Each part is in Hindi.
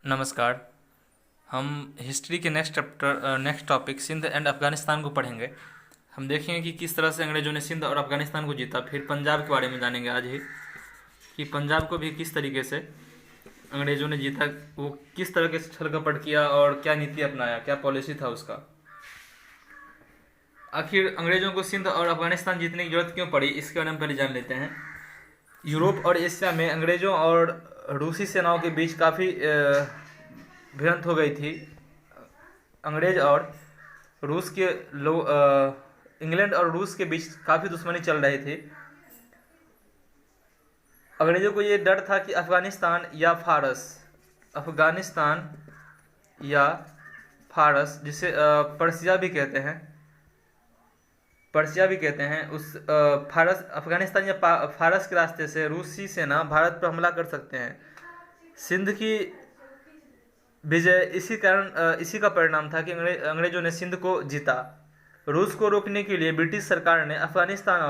नमस्कार। हम हिस्ट्री के next topic Sindh and Afghanistan को पढ़ेंगे। हम देखेंगे कि किस तरह से अंग्रेज़ों ने सिंध और अफ़गानिस्तान को जीता। फिर पंजाब के बारे में जानेंगे आज ही कि पंजाब को भी किस तरीके से अंग्रेज़ों ने जीता, वो किस तरह के छल कपट किया और क्या नीति अपनाया, क्या पॉलिसी था उसका। आखिर अंग्रेज़ों को सिंध और अफ़गानिस्तान जीतने की जरूरत क्यों पड़ी, इसके बारे में पहले जान लेते हैं। यूरोप और एशिया में अंग्रेज़ों और रूसी सेनाओं के बीच काफ़ी भिड़ंत हो गई थी। अंग्रेज और रूस के लोग इंग्लैंड और रूस के बीच काफ़ी दुश्मनी चल रही थी। अंग्रेज़ों को ये डर था कि अफ़गानिस्तान या फारस जिसे पर्सिया भी कहते हैं उस अफ़गानिस्तान या फारस के रास्ते से रूसी सेना भारत पर हमला कर सकते हैं। सिंध की विजय इसी का परिणाम था कि अंग्रेज़ों ने सिंध को जीता। रूस को रोकने के लिए ब्रिटिश सरकार ने अफ़गानिस्तान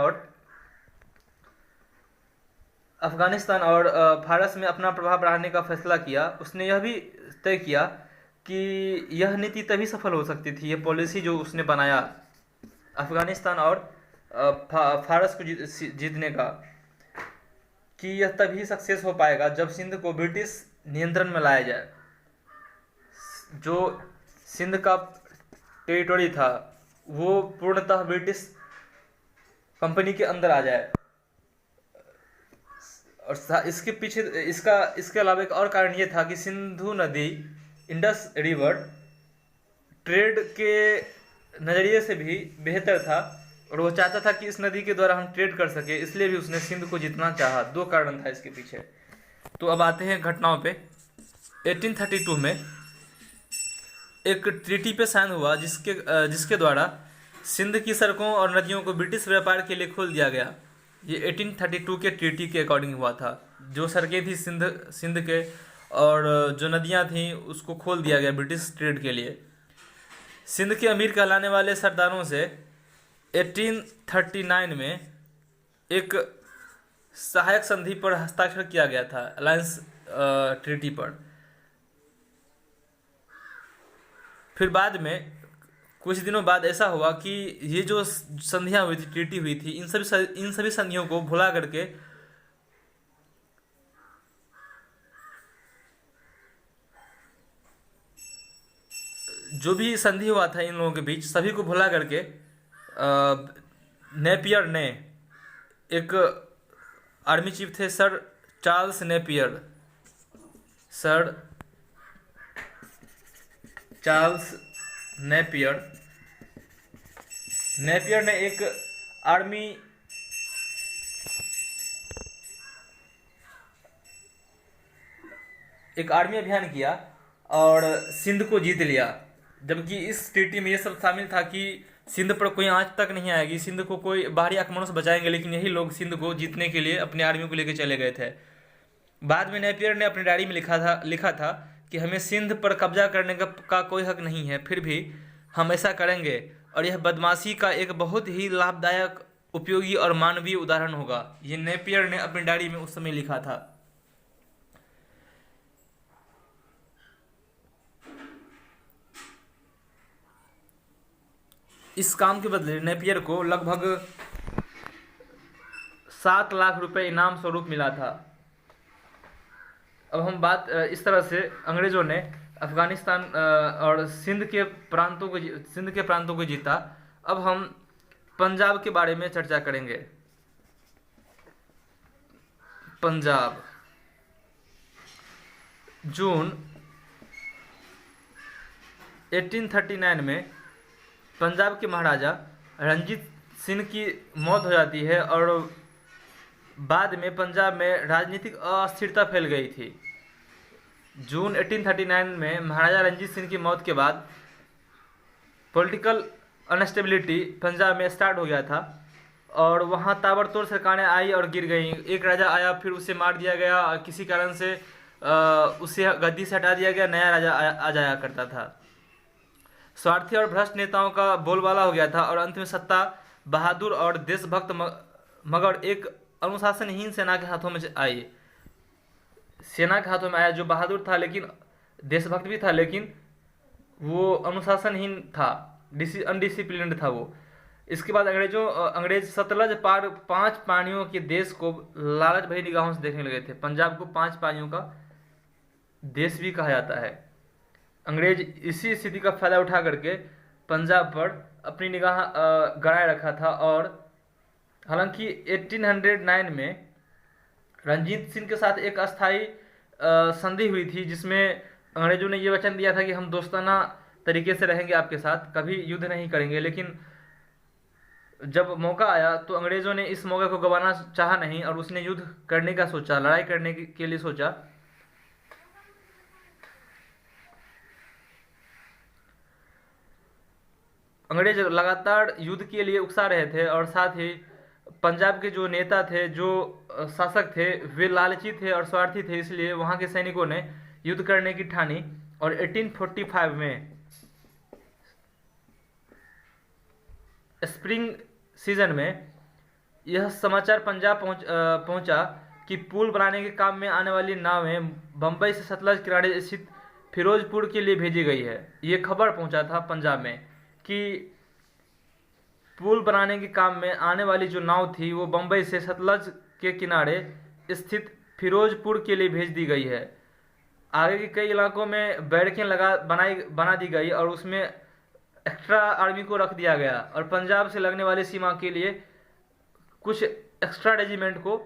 और फारस में अपना प्रभाव बढ़ाने का फैसला किया। उसने यह भी तय किया कि यह नीति तभी सफल हो सकती थी, यह पॉलिसी जो उसने बनाया अफ़गानिस्तान और फारस को जीतने का, कि यह तभी सक्सेस हो पाएगा जब सिंध को ब्रिटिश नियंत्रण में लाया जाए। जो सिंध का टेरिटरी था वो पूर्णतः ब्रिटिश कंपनी के अंदर आ जाए। और इसके अलावा एक और कारण ये था कि सिंधु नदी, इंडस रिवर ट्रेड के नज़रिए से भी बेहतर था और वो चाहता था कि इस नदी के द्वारा हम ट्रेड कर सके, इसलिए भी उसने सिंध को जीतना चाहा। दो कारण था इसके पीछे। तो अब आते हैं घटनाओं पे। 1832 में एक ट्रीटी पे साइन हुआ जिसके द्वारा सिंध की सड़कों और नदियों को ब्रिटिश व्यापार के लिए खोल दिया गया। ये 1832 के ट्रीटी के अकॉर्डिंग हुआ था। जो सड़कें थी सिंध के और जो नदियां थीं उसको खोल दिया गया ब्रिटिश ट्रेड के लिए। सिंध के अमीर कहलाने वाले सरदारों से 1839 में एक सहायक संधि पर हस्ताक्षर किया गया था, अलायंस ट्रीटी पर। फिर बाद में कुछ दिनों बाद ऐसा हुआ कि ये जो संधियां हुई थी, ट्रीटी हुई थी, इन सभी संधियों को भुला करके जो भी संधि हुआ था इन लोगों के बीच, सभी को भुला करके नेपियर ने, एक आर्मी चीफ थे सर चार्ल्स नेपियर ने एक आर्मी अभियान किया और सिंध को जीत लिया। जबकि इस ट्रीटी में ये सब शामिल था कि सिंध पर कोई आंच तक नहीं आएगी, सिंध को कोई बाहरी आक्रमणों से बचाएंगे, लेकिन यही लोग सिंध को जीतने के लिए अपनी आर्मी को लेकर चले गए थे। बाद में नेपियर ने अपनी डायरी में लिखा था कि हमें सिंध पर कब्जा करने का कोई हक नहीं है, फिर भी हम ऐसा करेंगे और यह बदमाशी का एक बहुत ही लाभदायक, उपयोगी और मानवीय उदाहरण होगा। ये नेपियर ने अपनी डायरी में उस समय लिखा था। इस काम के बदले नेपियर को लगभग 7 लाख रुपए इनाम स्वरूप मिला था। अब हम बात इस तरह से अंग्रेजों ने अफगानिस्तान और सिंध के प्रांतों को जीता। अब हम पंजाब के बारे में चर्चा करेंगे। पंजाब, जून 1839 में पंजाब के महाराजा रणजीत सिंह की मौत हो जाती है और बाद में पंजाब में राजनीतिक अस्थिरता फैल गई थी। जून 1839 में महाराजा रणजीत सिंह की मौत के बाद पॉलिटिकल अनस्टेबिलिटी पंजाब में स्टार्ट हो गया था और वहाँ ताबड़तोड़ सरकारें आई और गिर गईं। एक राजा आया, फिर उसे मार दिया गया, किसी कारण से उसे गद्दी से हटा दिया गया, नया राजा आ जाया करता था। स्वार्थी और भ्रष्ट नेताओं का बोलबाला हो गया था और अंत में सत्ता बहादुर और देशभक्त मगर एक अनुशासनहीन सेना के हाथों में आया, जो बहादुर था लेकिन देशभक्त भी था, लेकिन वो अनुशासनहीन था, अनडिसिप्लिन्ड था वो। इसके बाद अंग्रेज सतलज पार 5 पानियों के देश को लालच भरी निगाहों से देखने लगे थे। पंजाब को 5 पानियों का देश भी कहा जाता है। अंग्रेज इसी स्थिति का फायदा उठा करके पंजाब पर अपनी निगाह गड़ाए रखा था। और हालांकि 1809 में रंजीत सिंह के साथ एक अस्थाई संधि हुई थी, जिसमें अंग्रेजों ने ये वचन दिया था कि हम दोस्ताना तरीके से रहेंगे आपके साथ, कभी युद्ध नहीं करेंगे। लेकिन जब मौका आया तो अंग्रेजों ने इस मौके को गंवाना चाहा नहीं और उसने युद्ध करने का सोचा, लड़ाई करने के लिए सोचा। अंग्रेज लगातार युद्ध के लिए उकसा रहे थे और साथ ही पंजाब के जो नेता थे, जो शासक थे, वे लालची थे और स्वार्थी थे, इसलिए वहां के सैनिकों ने युद्ध करने की ठानी। और 1845 में स्प्रिंग सीजन में यह समाचार पंजाब पहुंचा कि पुल बनाने के काम में आने वाली नावें बम्बई से सतलज किनारे स्थित फिरोजपुर के लिए भेजी गई है। ये खबर पहुंचा था पंजाब में कि पुल बनाने के काम में आने वाली जो नाव थी वो बम्बई से सतलज के किनारे स्थित फिरोजपुर के लिए भेज दी गई है। आगे के कई इलाकों में बैरकें बना दी गई और उसमें एक्स्ट्रा आर्मी को रख दिया गया और पंजाब से लगने वाली सीमा के लिए कुछ एक्स्ट्रा रेजिमेंट को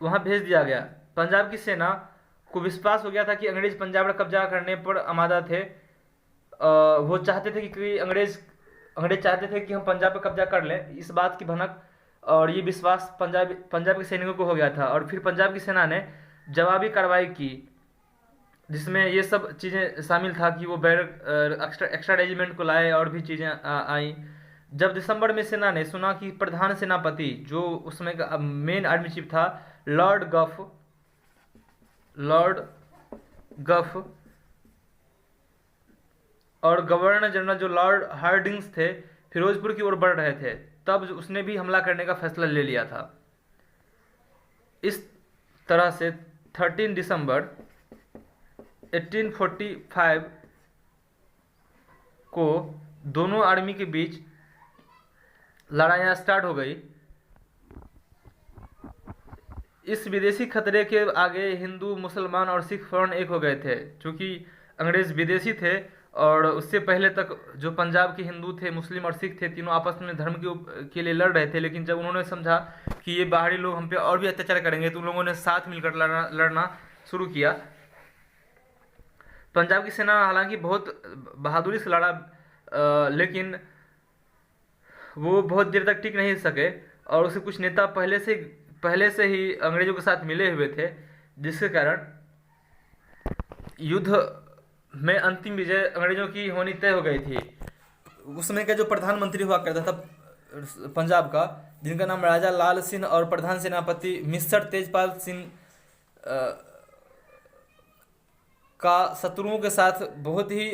वहां भेज दिया गया। पंजाब की सेना को विश्वास हो गया था कि अंग्रेज पंजाब पर कब्जा करने पर आमादा थे। वो चाहते थे कि अंग्रेज चाहते थे कि हम पंजाब पर कब्जा कर लें, इस बात की भनक और ये विश्वास पंजाब के सैनिकों को हो गया था। और फिर पंजाब की सेना ने जवाबी कार्रवाई की, जिसमें ये सब चीज़ें शामिल था कि वो एक्स्ट्रा रेजिमेंट को लाए और भी चीज़ें आई। जब दिसंबर में सेना ने सुना कि प्रधान सेनापति, जो उसमें का मेन आर्मी चीफ था, लॉर्ड गफ और गवर्नर जनरल जो लॉर्ड हार्डिंग्स थे, फिरोजपुर की ओर बढ़ रहे थे, तब उसने भी हमला करने का फैसला ले लिया था। इस तरह से 13 दिसंबर 1845 को दोनों आर्मी के बीच लड़ाइयाँ स्टार्ट हो गई। इस विदेशी खतरे के आगे हिंदू, मुसलमान और सिख फौरन एक हो गए थे। चूँकि अंग्रेज विदेशी थे और उससे पहले तक जो पंजाब के हिंदू थे, मुस्लिम और सिख थे, तीनों आपस में धर्म के लिए लड़ रहे थे। लेकिन जब उन्होंने समझा कि ये बाहरी लोग हम पे और भी अत्याचार करेंगे, तो उन लोगों ने साथ मिलकर लड़ना शुरू किया। पंजाब की सेना हालांकि बहुत बहादुरी से लड़ा, लेकिन वो बहुत देर तक टिक नहीं सके और उसके कुछ नेता पहले से ही अंग्रेजों के साथ मिले हुए थे, जिसके कारण युद्ध में अंतिम विजय अंग्रेजों की होनी तय हो गई थी। उस समय का जो प्रधानमंत्री हुआ करता था पंजाब का, जिनका नाम राजा लाल सिंह, और प्रधान सेनापति मिस्टर तेजपाल सिंह का शत्रुओं के साथ बहुत ही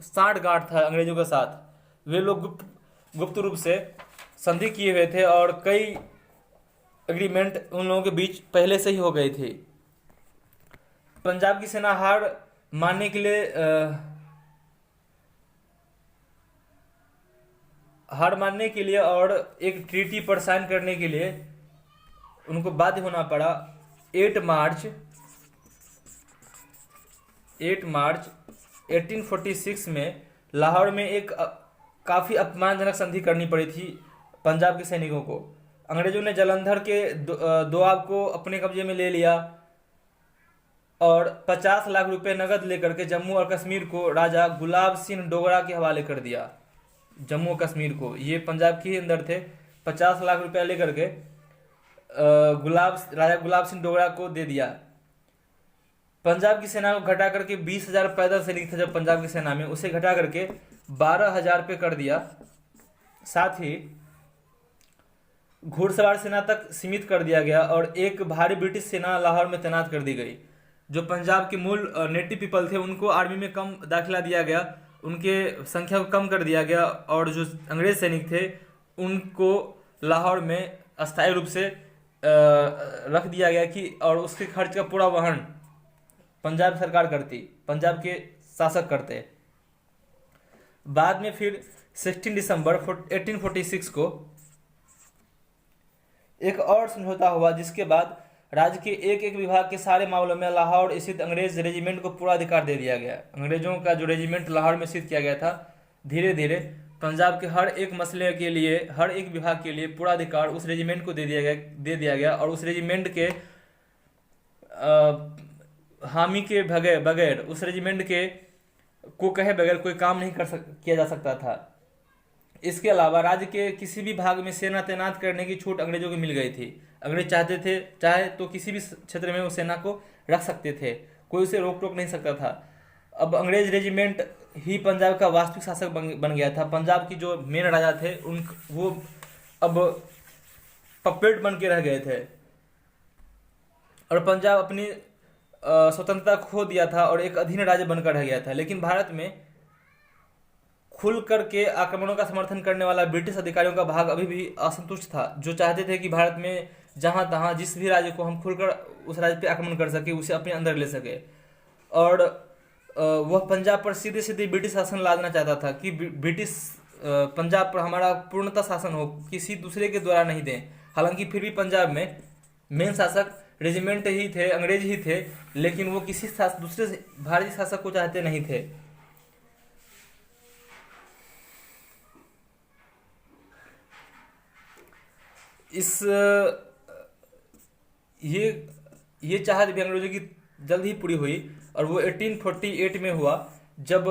साठगांठ था अंग्रेजों के साथ। वे लोग गुप्त रूप से संधि किए हुए थे और कई एग्रीमेंट उन लोगों के बीच पहले से ही हो गई थी। पंजाब की सेना हार मानने के लिए और एक ट्रीटी पर साइन करने के लिए उनको बाध्य होना पड़ा। 8 मार्च 1846 में लाहौर में एक काफ़ी अपमानजनक संधि करनी पड़ी थी पंजाब के सैनिकों को। अंग्रेजों ने जालंधर के दोआब को अपने कब्जे में ले लिया और 50 लाख रुपए नगद लेकर के जम्मू और कश्मीर को राजा गुलाब सिंह डोगरा के हवाले कर दिया। जम्मू और कश्मीर को, ये पंजाब के ही अंदर थे, 50 लाख रुपया लेकर के राजा गुलाब सिंह डोगरा को दे दिया। पंजाब की सेना को घटा करके 20,000 पैदल सैनिक थे जब पंजाब की सेना में, उसे घटा करके 12,000 पे कर दिया। साथ ही घुड़सवार सेना तक सीमित कर दिया गया और एक भारी ब्रिटिश सेना लाहौर में तैनात कर दी गई। जो पंजाब के मूल नेटिव पीपल थे उनको आर्मी में कम दाखिला दिया गया, उनके संख्या को कम कर दिया गया और जो अंग्रेज सैनिक थे उनको लाहौर में अस्थायी रूप से रख दिया गया कि और उसके खर्च का पूरा वहन पंजाब सरकार करती, पंजाब के शासक करते। बाद में फिर 16 दिसंबर 1846 को एक और समझौता हुआ, जिसके बाद राज्य के एक एक विभाग के सारे मामलों में लाहौर स्थित अंग्रेज रेजिमेंट को पूरा अधिकार दे दिया गया। अंग्रेजों का जो रेजिमेंट लाहौर में स्थित किया गया था, धीरे धीरे पंजाब के हर एक मसले के लिए, हर एक विभाग के लिए पूरा अधिकार उस रेजिमेंट को दे दिया गया और उस रेजिमेंट के हामी के बगैर, उस रेजिमेंट के को कहे बगैर कोई काम नहीं किया जा सकता था। इसके अलावा राज्य के किसी भी भाग में सेना तैनात करने की छूट अंग्रेजों को मिल गई थी। अंग्रेज चाहे तो किसी भी क्षेत्र में वो सेना को रख सकते थे, कोई उसे रोक टोक नहीं सकता था। अब अंग्रेज रेजिमेंट ही पंजाब का वास्तविक शासक बन गया था। पंजाब की जो मेन राजा थे वो अब पपेट बन के रह गए थे और पंजाब अपनी स्वतंत्रता खो दिया था और एक अधीन राज्य बनकर रह गया था। लेकिन भारत में खुल करके आक्रमणों का समर्थन करने वाला ब्रिटिश अधिकारियों का भाग अभी भी असंतुष्ट था, जो चाहते थे कि भारत में जहां तहां जिस भी राज्य को हम खुलकर उस राज्य पे आक्रमण कर सके, उसे अपने अंदर ले सके। और वह पंजाब पर सीधे सीधे ब्रिटिश शासन लादना चाहता था कि ब्रिटिश पंजाब पर हमारा पूर्णतः शासन हो, किसी दूसरे के द्वारा नहीं दें। हालांकि फिर भी पंजाब में मेन शासक रेजिमेंट ही थे, अंग्रेज ही थे, लेकिन वो किसी दूसरे भारतीय शासक को चाहते नहीं थे। इस ये चाहत भी अंग्रेजों की जल्द ही पूरी हुई और वो 1848 में हुआ, जब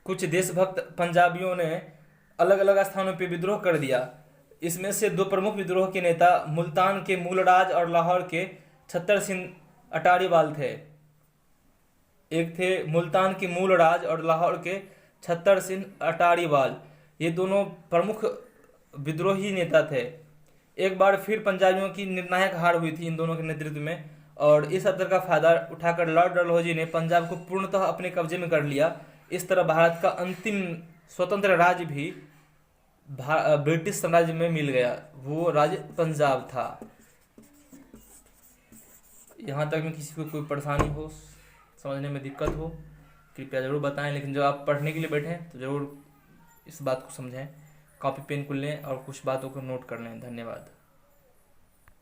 कुछ देशभक्त पंजाबियों ने अलग अलग स्थानों पे विद्रोह कर दिया। इसमें से दो प्रमुख विद्रोह के नेता मुल्तान के मूलराज और लाहौर के छत्तर सिंह अटारीवाल थे। एक थे मुल्तान के मूलराज और लाहौर के छत्तर सिंह अटारीवाल, ये दोनों प्रमुख विद्रोही नेता थे। एक बार फिर पंजाबियों की निर्णायक हार हुई थी इन दोनों के नेतृत्व में, और इस अवसर का फायदा उठाकर लॉर्ड डलहौजी ने पंजाब को पूर्णतः अपने कब्जे में कर लिया। इस तरह भारत का अंतिम स्वतंत्र राज्य भी ब्रिटिश साम्राज्य में मिल गया, वो राज्य पंजाब था। यहाँ तक में किसी को कोई परेशानी हो, समझने में दिक्कत हो, कृपया ज़रूर बताएं। लेकिन जब आप पढ़ने के लिए बैठें तो ज़रूर इस बात को समझें, कॉपी पेन को लें और कुछ बातों को नोट कर लें। धन्यवाद।